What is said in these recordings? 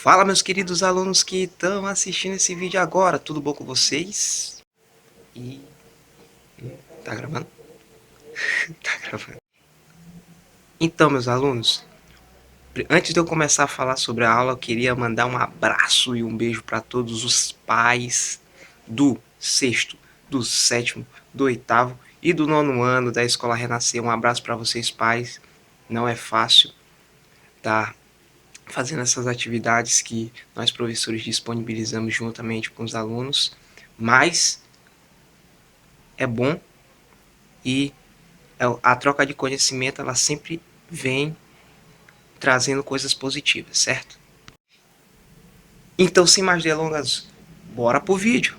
Fala, meus queridos alunos que estão assistindo esse vídeo agora, tudo bom com vocês? E... tá gravando? Tá gravando. Então, meus alunos, antes de eu começar a falar sobre a aula, eu queria mandar um abraço e um beijo para todos os pais do sexto, do sétimo, do oitavo e do nono ano da Escola Renascer. Um abraço para vocês, pais. Não é fácil, tá? Fazendo essas atividades que nós professores disponibilizamos juntamente com os alunos, mas é bom e a troca de conhecimento ela sempre vem trazendo coisas positivas, certo? Então, sem mais delongas, bora pro vídeo.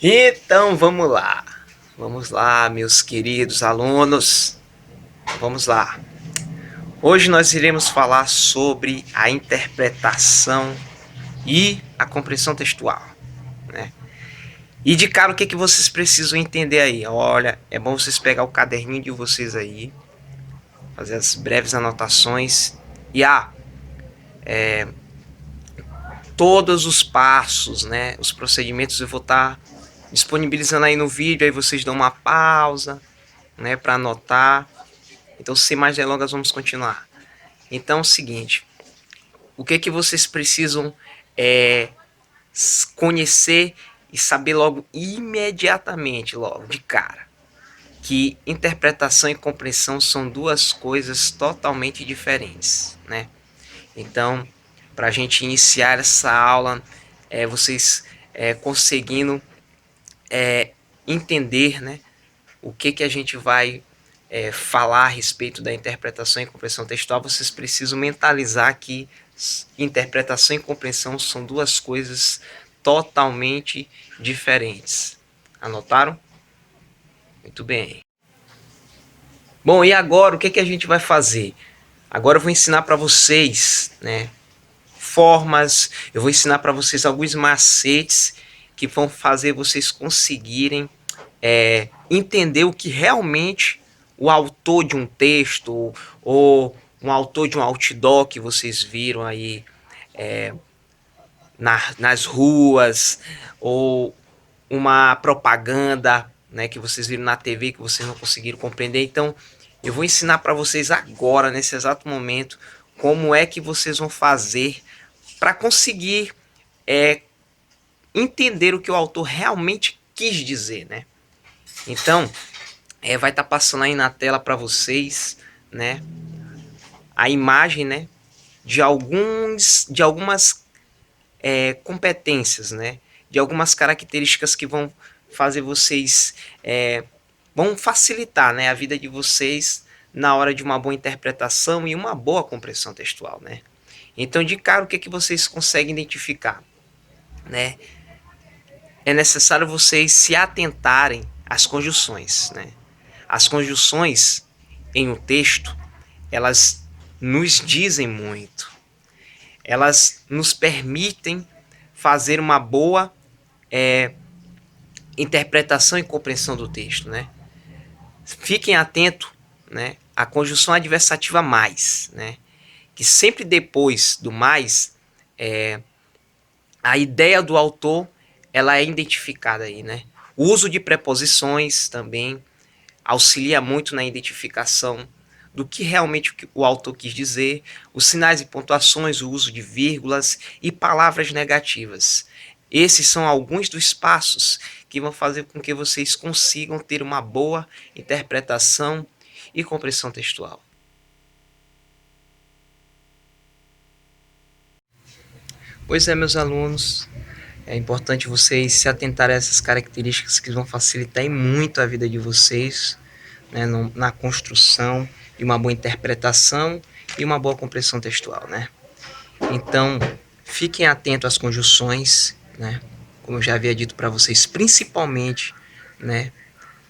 Então, vamos lá, meus queridos alunos, vamos lá. Hoje nós iremos falar sobre a interpretação e a compreensão textual, né? E de cara, o que vocês precisam entender aí? Olha, é bom vocês pegar o caderninho de vocês aí, fazer as breves anotações e todos os passos, né? Os procedimentos eu vou estar disponibilizando aí no vídeo, aí vocês dão uma pausa, né, para anotar. Então, sem mais delongas, vamos continuar. Então, é o seguinte, o que vocês precisam conhecer e saber logo, imediatamente, logo, de cara, que interpretação e compreensão são duas coisas totalmente diferentes, né? Então, para a gente iniciar essa aula, vocês conseguindo entender, né, o que a gente vai falar a respeito da interpretação e compreensão textual, vocês precisam mentalizar que interpretação e compreensão são duas coisas totalmente diferentes. Anotaram? Muito bem. Bom, e agora o que a gente vai fazer? Agora eu vou ensinar para vocês, né, formas, eu vou ensinar para vocês alguns macetes que vão fazer vocês conseguirem entender o que realmente o autor de um texto ou um autor de um outdoor que vocês viram aí nas ruas, ou uma propaganda, né, que vocês viram na TV que vocês não conseguiram compreender. Então eu vou ensinar para vocês agora, nesse exato momento, como é que vocês vão fazer para conseguir entender o que o autor realmente quis dizer, né? Então, vai estar passando aí na tela para vocês, né, a imagem, né, de algumas competências, né, de algumas características que vão fazer vocês, vão facilitar, né, a vida de vocês na hora de uma boa interpretação e uma boa compreensão textual, né? Então, de cara, o que vocês conseguem identificar, né? É necessário vocês se atentarem às conjunções, né? As conjunções em um texto, elas nos dizem muito. Elas nos permitem fazer uma boa interpretação e compreensão do texto, né? Fiquem atentos, né, à conjunção adversativa mais, né? Que sempre depois do mais, a ideia do autor ela é identificada aí, né? O uso de preposições também auxilia muito na identificação do que realmente o autor quis dizer, os sinais e pontuações, o uso de vírgulas e palavras negativas. Esses são alguns dos passos que vão fazer com que vocês consigam ter uma boa interpretação e compreensão textual. Pois é, meus alunos, é importante vocês se atentarem a essas características que vão facilitar muito a vida de vocês, né, na construção de uma boa interpretação e uma boa compreensão textual, né? Então, fiquem atentos às conjunções, né? Como eu já havia dito para vocês, principalmente, né,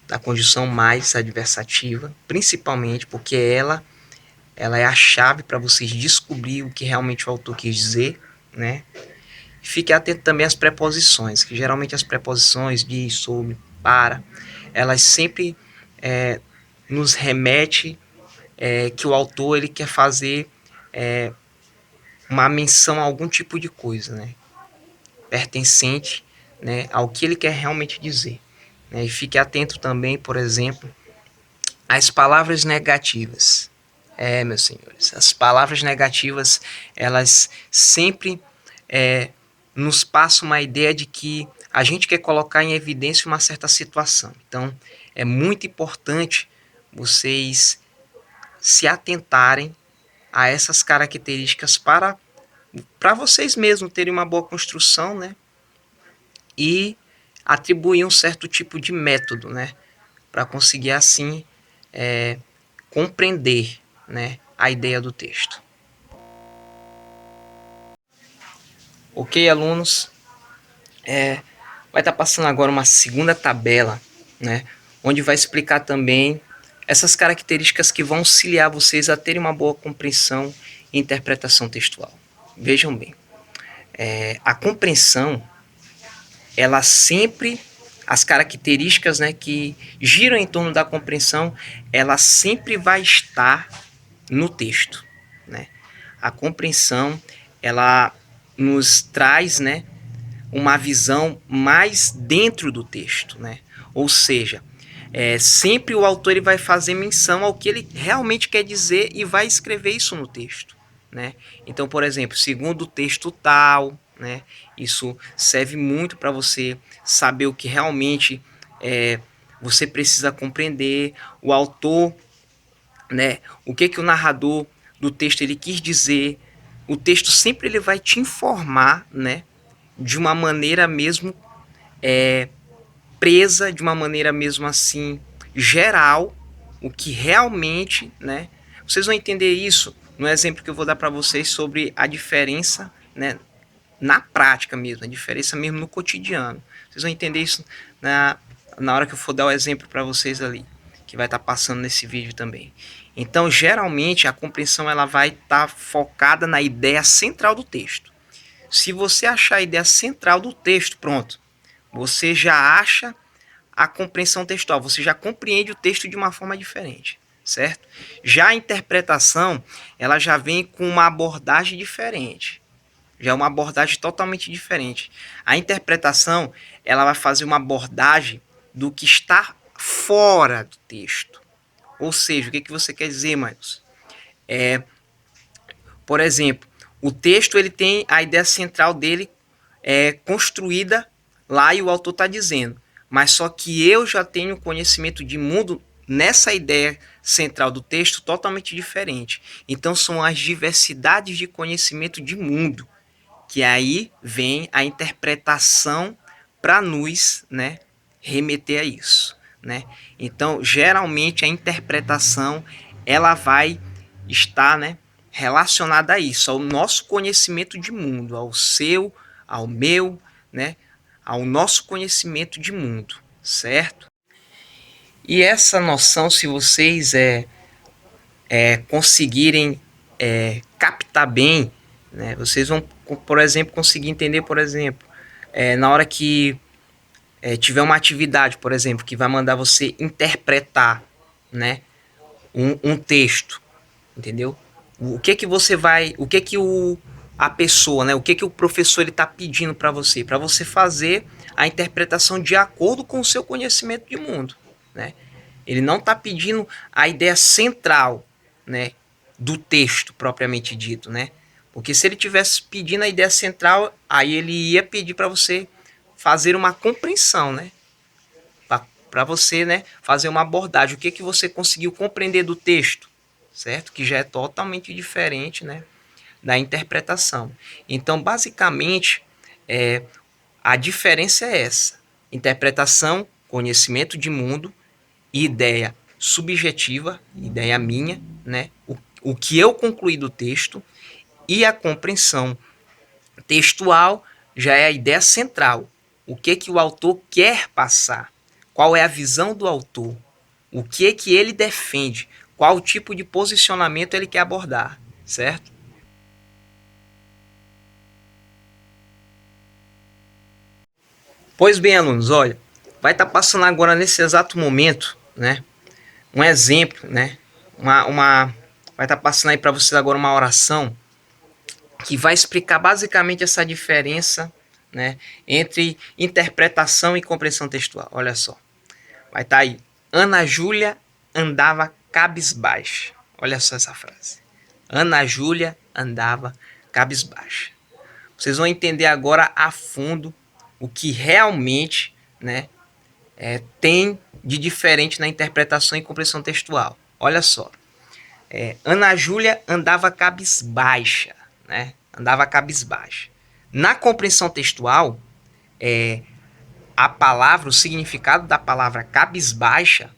da conjunção mais adversativa, principalmente porque ela é a chave para vocês descobrir o que realmente o autor quis dizer, né? Fique atento também às preposições, que geralmente as preposições de, sobre, para, elas sempre nos remete que o autor ele quer fazer uma menção a algum tipo de coisa, né? Pertencente, né, ao que ele quer realmente dizer. Né? E fique atento também, por exemplo, às palavras negativas. Meus senhores, as palavras negativas, elas sempre nos passam uma ideia de que a gente quer colocar em evidência uma certa situação. Então, é muito importante vocês se atentarem a essas características para vocês mesmos terem uma boa construção, né? E atribuir um certo tipo de método, né? Para conseguir assim compreender, né, a ideia do texto. Ok, alunos? Vai estar passando agora uma segunda tabela, né, onde vai explicar também essas características que vão auxiliar vocês a terem uma boa compreensão e interpretação textual. Vejam bem, a compreensão, ela sempre, as características, né, que giram em torno da compreensão, ela sempre vai estar no texto, né? A compreensão, ela nos traz, né, uma visão mais dentro do texto, né? Ou seja, sempre o autor ele vai fazer menção ao que ele realmente quer dizer e vai escrever isso no texto, né? Então, por exemplo, segundo o texto tal, né? Isso serve muito para você saber o que realmente você precisa compreender. O autor, né? O que o narrador do texto ele quis dizer. O texto sempre ele vai te informar, né? De uma maneira mesmo presa, de uma maneira mesmo assim geral, o que realmente, né? Vocês vão entender isso no exemplo que eu vou dar para vocês sobre a diferença, né? Na prática mesmo, a diferença mesmo no cotidiano. Vocês vão entender isso na hora que eu for dar o exemplo para vocês ali, que vai estar passando nesse vídeo também. Então, geralmente, a compreensão ela vai estar focada na ideia central do texto. Se você achar a ideia central do texto, pronto, você já acha a compreensão textual, você já compreende o texto de uma forma diferente, certo? Já a interpretação, ela já vem com uma abordagem diferente. Já é uma abordagem totalmente diferente. A interpretação, ela vai fazer uma abordagem do que está fora do texto. Ou seja, o que, que você quer dizer, Marcos? Por exemplo, o texto ele tem a ideia central dele construída lá e o autor está dizendo. Mas só que eu já tenho conhecimento de mundo nessa ideia central do texto totalmente diferente. Então são as diversidades de conhecimento de mundo que aí vem a interpretação para nos, né, remeter a isso, né? Então, geralmente a interpretação ela vai estar, né, relacionada a isso, ao nosso conhecimento de mundo, ao seu, ao meu, né, ao nosso conhecimento de mundo, certo? E essa noção, se vocês conseguirem captar bem, né, vocês vão, por exemplo, conseguir entender, por exemplo, na hora que tiver uma atividade, por exemplo, que vai mandar você interpretar, né, um texto, entendeu? O que que você vai, o que que a pessoa, né, o que que o professor ele está pedindo para você fazer a interpretação de acordo com o seu conhecimento de mundo, né? Ele não está pedindo a ideia central, né, do texto propriamente dito, né? Porque se ele tivesse pedindo a ideia central, aí ele ia pedir para você fazer uma compreensão, né? Para você, né, fazer uma abordagem. O que que você conseguiu compreender do texto, certo? Que já é totalmente diferente, né, da interpretação. Então, basicamente, a diferença é essa: interpretação, conhecimento de mundo, ideia subjetiva, ideia minha, né? O que eu concluí do texto, e a compreensão textual já é a ideia central. O que que o autor quer passar? Qual é a visão do autor? O que ele defende? Qual tipo de posicionamento ele quer abordar, certo? Pois bem, alunos, olha, vai estar passando agora nesse exato momento, né? Um exemplo, né? Vai estar passando aí para vocês agora uma oração que vai explicar basicamente essa diferença, né, entre interpretação e compreensão textual. Olha só, vai estar aí. Ana Júlia andava cabisbaixa. Olha só essa frase. Ana Júlia andava cabisbaixa. Vocês vão entender agora a fundo o que realmente, né, tem de diferente na interpretação e compreensão textual. Olha só. Ana Júlia andava cabisbaixa, né? Andava cabisbaixa. Na compreensão textual, a palavra, o significado da palavra cabisbaixa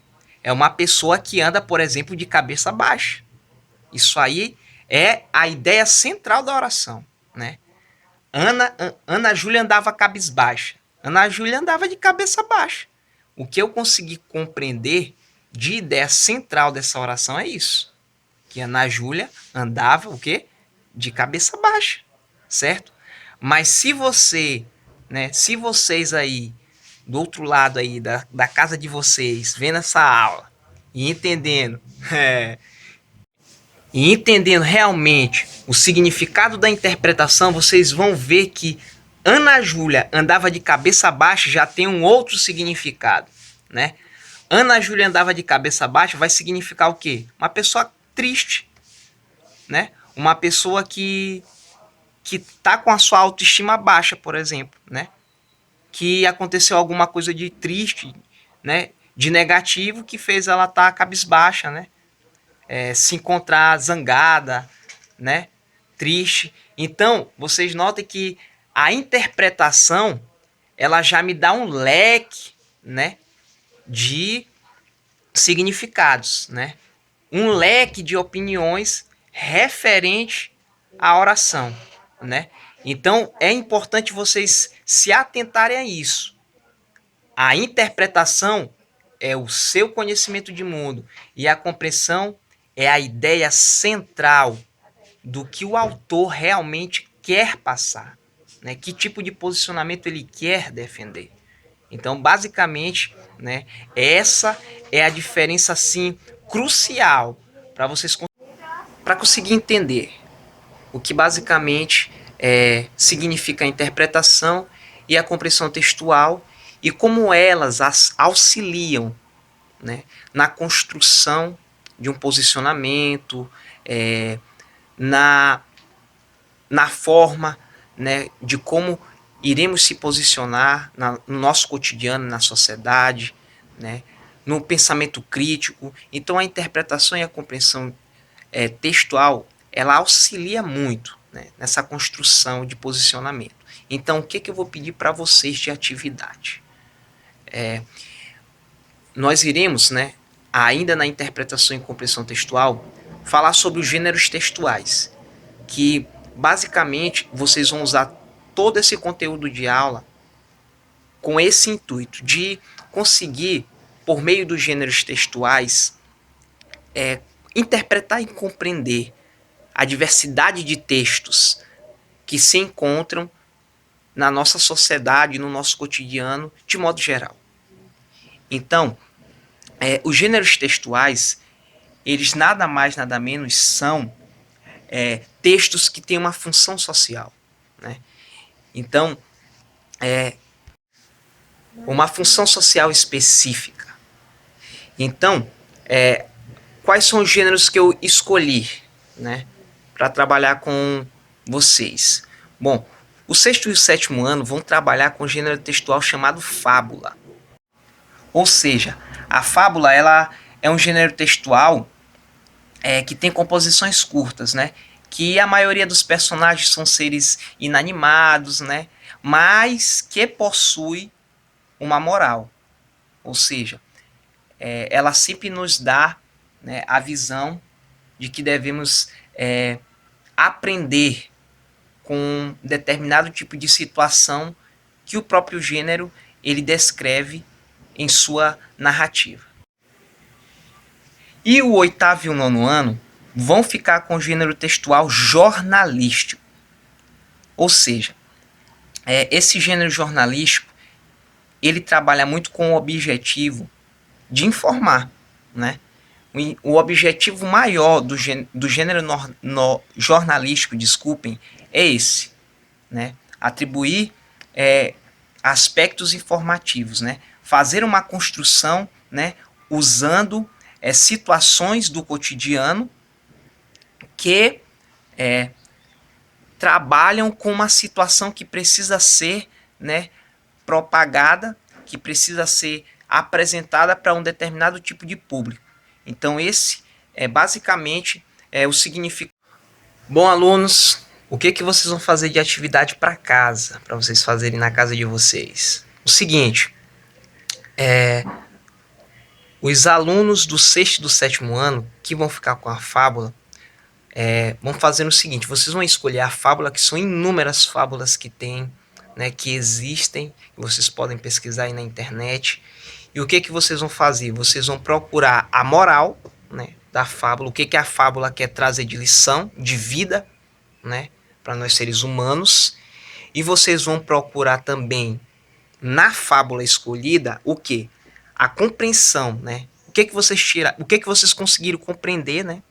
é uma pessoa que anda, por exemplo, de cabeça baixa. Isso aí é a ideia central da oração, né? Ana Júlia andava cabisbaixa. Ana Júlia andava de cabeça baixa. O que eu consegui compreender de ideia central dessa oração é isso. Que Ana Júlia andava o quê? De cabeça baixa, certo? Mas se você, né, se vocês aí, do outro lado aí da casa de vocês, vendo essa aula e entendendo, e entendendo realmente o significado da interpretação, vocês vão ver que Ana Júlia andava de cabeça baixa já tem um outro significado, né? Ana Júlia andava de cabeça baixa vai significar o quê? Uma pessoa triste, né? Uma pessoa que tá com a sua autoestima baixa, por exemplo, né? Que aconteceu alguma coisa de triste, né? De negativo que fez ela estar cabisbaixa, né? Se encontrar zangada, né? Triste. Então, vocês notem que a interpretação ela já me dá um leque, né? De significados, né? Um leque de opiniões referente à oração, né? Então é importante vocês se atentarem a isso. A interpretação é o seu conhecimento de mundo e a compreensão é a ideia central do que o autor realmente quer passar, né? Que tipo de posicionamento ele quer defender. Então, basicamente, né, essa é a diferença assim crucial para vocês para conseguir entender o que basicamente significa a interpretação e a compreensão textual e como elas auxiliam, né, na construção de um posicionamento, na forma, né, de como iremos se posicionar no nosso cotidiano, na sociedade, né, no pensamento crítico. Então a interpretação e a compreensão textual, ela auxilia muito, né, nessa construção de posicionamento. Então o que eu vou pedir para vocês de atividade? Nós iremos, né, ainda na interpretação e compreensão textual, falar sobre os gêneros textuais, que basicamente vocês vão usar todo esse conteúdo de aula com esse intuito de conseguir, por meio dos gêneros textuais, interpretar e compreender a diversidade de textos que se encontram na nossa sociedade, no nosso cotidiano, de modo geral. Então, os gêneros textuais, eles nada mais, nada menos são textos que têm uma função social, né? Então, uma função social específica. Então, quais são os gêneros que eu escolhi, né, para trabalhar com vocês? Bom, o sexto e o sétimo ano vão trabalhar com o gênero textual chamado fábula. Ou seja, a fábula ela é um gênero textual que tem composições curtas, né? Que a maioria dos personagens são seres inanimados, né? Mas que possui uma moral. Ou seja, ela sempre nos dá, né, a visão de que devemos aprender com determinado tipo de situação que o próprio gênero ele descreve em sua narrativa. E o oitavo e o nono ano vão ficar com o gênero textual jornalístico. Ou seja, esse gênero jornalístico ele trabalha muito com o objetivo de informar, né? O objetivo maior do gênero jornalístico, desculpem, é esse, né? Atribuir aspectos informativos, né? Fazer uma construção, né? Usando situações do cotidiano que trabalham com uma situação que precisa ser, né, propagada, que precisa ser apresentada para um determinado tipo de público. Então esse é basicamente o significado. Bom, alunos, o que vocês vão fazer de atividade para casa, para vocês fazerem na casa de vocês? O seguinte, os alunos do sexto e do sétimo ano que vão ficar com a fábula vão fazer o seguinte: vocês vão escolher a fábula, que são inúmeras fábulas que tem, né, que existem, que vocês podem pesquisar aí na internet. E o que vocês vão fazer? Vocês vão procurar a moral, né, da fábula, o que a fábula quer trazer de lição, de vida, né, para nós seres humanos. E vocês vão procurar também na fábula escolhida o que? A compreensão, né? O que vocês tiram, o que vocês conseguiram compreender, né,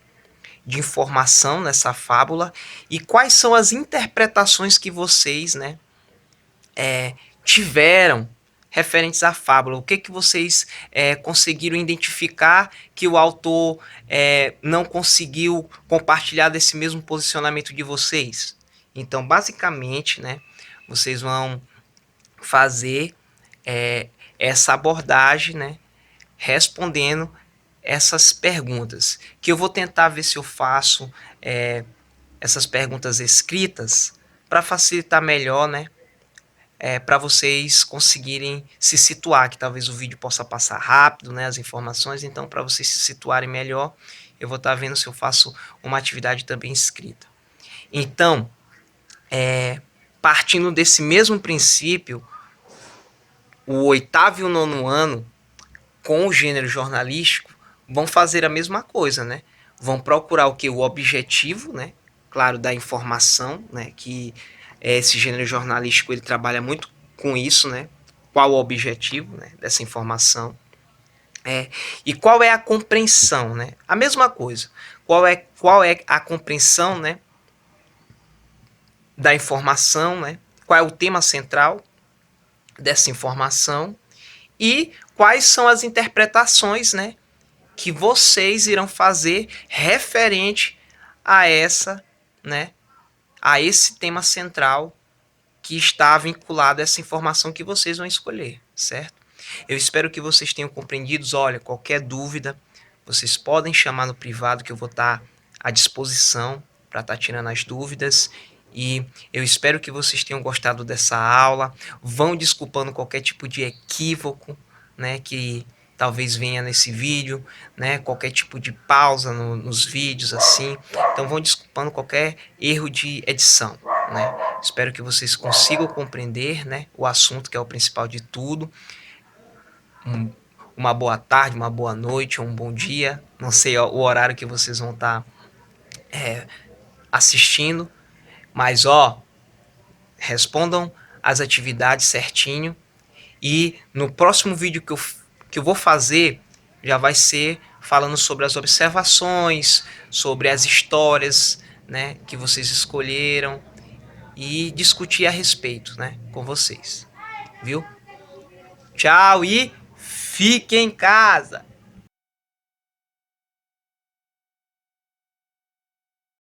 de informação nessa fábula, e quais são as interpretações que vocês, né, tiveram referentes à fábula. O que vocês conseguiram identificar que o autor não conseguiu compartilhar desse mesmo posicionamento de vocês? Então, basicamente, né, vocês vão fazer essa abordagem, né, respondendo essas perguntas, que eu vou tentar ver se eu faço essas perguntas escritas para facilitar melhor, né, para vocês conseguirem se situar, que talvez o vídeo possa passar rápido, né, as informações. Então, para vocês se situarem melhor, eu vou estar vendo se eu faço uma atividade também escrita. Então, partindo desse mesmo princípio, o oitavo e o nono ano, com o gênero jornalístico, vão fazer a mesma coisa, né? Vão procurar o que? O objetivo, né? Claro, da informação, né? Que esse gênero jornalístico ele trabalha muito com isso, né? Qual o objetivo, né, dessa informação? E qual é a compreensão, né? A mesma coisa. Qual é a compreensão, né, da informação, né? Qual é o tema central dessa informação? E quais são as interpretações, né, que vocês irão fazer referente a essa, né, a esse tema central que está vinculado a essa informação que vocês vão escolher, certo? Eu espero que vocês tenham compreendido. Olha, qualquer dúvida, vocês podem chamar no privado, que eu vou estar à disposição para estar tirando as dúvidas. E eu espero que vocês tenham gostado dessa aula. Vão desculpando qualquer tipo de equívoco, né, que talvez venha nesse vídeo, né, qualquer tipo de pausa nos vídeos, assim. Então vão desculpando qualquer erro de edição, né. Espero que vocês consigam compreender, né, o assunto, que é o principal de tudo. Uma boa tarde, uma boa noite, um bom dia. Não sei o horário que vocês vão estar assistindo, mas respondam as atividades certinho. E no próximo vídeo que eu vou fazer, já vai ser falando sobre as observações, sobre as histórias, né, que vocês escolheram, e discutir a respeito, né, com vocês. Viu? Tchau e fiquem em casa!